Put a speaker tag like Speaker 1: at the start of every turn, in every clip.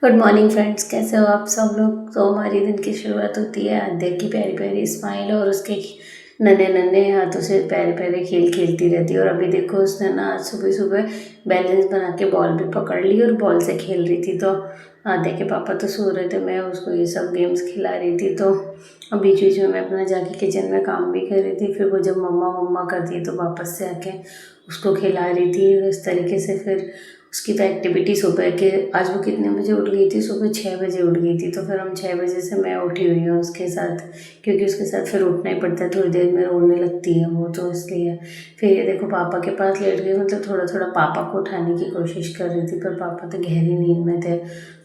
Speaker 1: Good morning friends, कैसे हो आप सब लोग। तो हमारी दिन की शुरुआत होती है आद्या की प्यारी प्यारी स्माइल और उसके नन्हे नन्हे हाथों से प्यारे प्यारे खेल खेलती रहती है। और अभी देखो उसने ना आज सुबह सुबह बैलेंस बना के बॉल भी पकड़ ली और बॉल से खेल रही थी। तो आद्या के पापा तो सो रहे थे, मैं उसको ये सब गेम्स खिला रही थी। तो अब बीच बीच में मैं अपना जाके किचन में काम भी कर रही थी। फिर वो जब मम्मा मम्मा करती है तो वापस से आके उसको खिला रही थी इस तरीके से। फिर उसकी तो एक्टिविटी सुबह के, आज वो कितने बजे उठ गई थी, सुबह 6 बजे उठ गई थी। तो फिर हम 6 बजे से मैं उठी हुई हूँ उसके साथ, क्योंकि उसके साथ फिर उठना ही पड़ता है, थोड़ी देर में रोने लगती है वो, तो इसलिए। फिर ये देखो पापा के पास लेट गई, मतलब थोड़ा थोड़ा पापा को उठाने की कोशिश कर रही थी, पर पापा तो गहरी नींद में थे।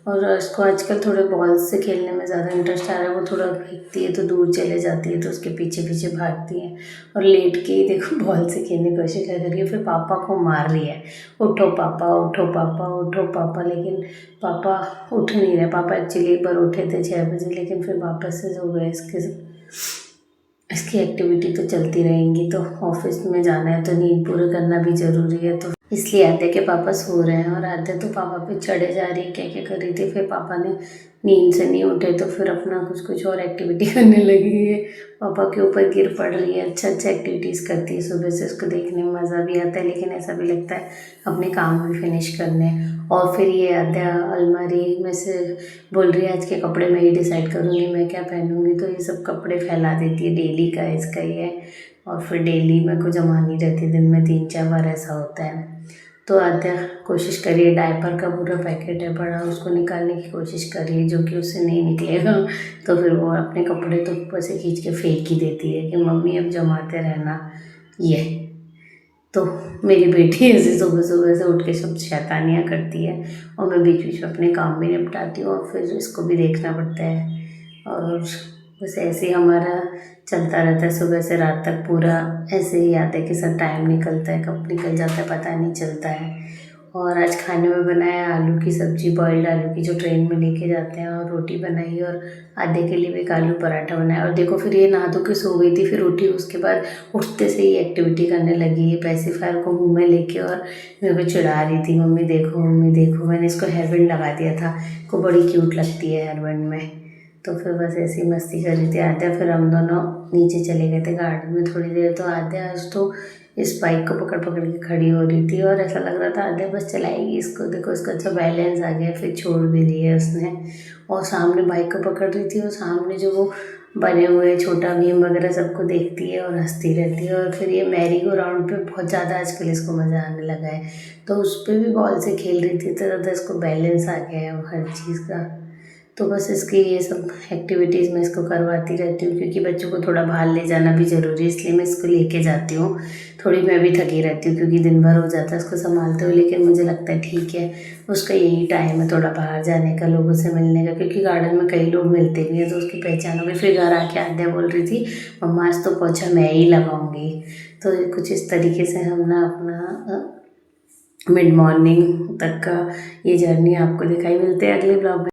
Speaker 1: और इसको आजकल थोड़े बॉल्स से खेलने में ज़्यादा इंटरेस्ट आ रहा है। वो थोड़ा फेंकती है तो दूर चले जाती है, तो उसके पीछे पीछे भागती है और लेट के ही देखो बॉल से खेलने की कोशिश कर रही है। फिर पापा को मार रही है, उठो पापा उठो पापा उठो पापा। लेकिन पापा उठ नहीं रहे। पापा एक्चुअली एक बार उठे थे 6 बजे, लेकिन फिर वापस से सो गए। इसकी एक्टिविटी तो चलती रहेंगी। तो ऑफिस में जाना है तो नींद पूरा करना भी ज़रूरी है, तो इसलिए आद्या के पापा सो रहे हैं। और आद्या तो पापा पे चढ़े जा रही है, क्या क्या कर रही थी। फिर पापा ने नींद से नहीं उठे तो फिर अपना कुछ कुछ और एक्टिविटी करने लगी है। पापा के ऊपर गिर पड़ रही है, अच्छा अच्छा एक्टिविटीज़ करती है सुबह से। उसको देखने में मज़ा भी आता है, लेकिन ऐसा भी लगता है अपने काम भी फिनिश करने। और फिर ये आद्या अलमारी में से बोल रही है आज के कपड़े मैं ही डिसाइड करूँगी मैं क्या पहनूँगी। तो ये सब कपड़े फैला देती है, डेली का इसका ये। और फिर डेली मेरे को जमानी रहती है, दिन में 3-4 बार ऐसा होता है। तो आद्या कोशिश करिए, डायपर का पूरा पैकेट है बड़ा, उसको निकालने की कोशिश करिए, जो कि उससे नहीं निकलेगा। तो फिर वो अपने कपड़े तो ऊपर से खींच के फेंक ही देती है कि मम्मी अब जमाते रहना ये। तो मेरी बेटी ऐसे सुबह सुबह से उठ के सब शैतानियाँ करती है, और मैं बीच बीच में अपने काम भी निपटाती हूँ और फिर इसको भी देखना पड़ता है। और बस ऐसे ही हमारा चलता रहता है सुबह से रात तक, पूरा ऐसे ही याद है कि सब टाइम निकलता है, कब निकल जाता है पता नहीं चलता है। और आज खाने में बनाया आलू की सब्ज़ी, बॉइल्ड आलू की जो ट्रेन में लेके जाते हैं, और रोटी बनाई, और आधे के लिए भी एक आलू पराठा बनाया। और देखो फिर ये नहा धो के सो गई थी, फिर उठी, उसके बाद उठते से ही एक्टिविटी करने लगी है, पैसिफायर को मुंह में लेके, और मेरे को चिढ़ा रही थी, मम्मी देखो मम्मी देखो। मैंने इसको हेयर बैंड लगा दिया था, को बड़ी क्यूट लगती है हेयर बैंड में। तो फिर बस ऐसी मस्ती कर रही थी आद्या। फिर हम दोनों नीचे चले गए थे गार्डन में थोड़ी देर। तो आद्या आज तो इस बाइक को पकड़ पकड़ के खड़ी हो रही थी, और ऐसा लग रहा था आद्या बस चलाएगी इसको। देखो इसका अच्छा बैलेंस आ गया, फिर छोड़ भी दी है उसने। और सामने बाइक को पकड़ रही थी, और सामने जो वो बने हुए छोटा भीम वगैरह सबको देखती है और हंसती रहती है। और फिर ये मैरी गो राउंड पे बहुत ज़्यादा आजकल इसको मज़ा आने लगा है, तो उस पर भी बॉल से खेल रही थी, तो ज़्यादा इसको बैलेंस आ गया है हर चीज़ का। तो बस इसकी ये सब एक्टिविटीज़ मैं इसको करवाती रहती हूँ, क्योंकि बच्चों को थोड़ा बाहर ले जाना भी ज़रूरी है, इसलिए मैं इसको लेके जाती हूँ। थोड़ी मैं भी थकी रहती हूँ, क्योंकि दिन भर हो जाता है इसको संभालते हुए, लेकिन मुझे लगता है ठीक है, उसका यही टाइम है थोड़ा बाहर जाने का, लोगों से मिलने का, क्योंकि गार्डन में कई लोग मिलते भी हैं तो उसकी पहचान होगी। फिर घर आके आद्या बोल रही थी मम्मा आज तो पोछा मैं ही लगाऊंगी। तो कुछ इस तरीके से हम ना अपना मिड मॉर्निंग तक का ये जर्नी आपको दिखाई। मिलते हैं अगले ब्लॉग में।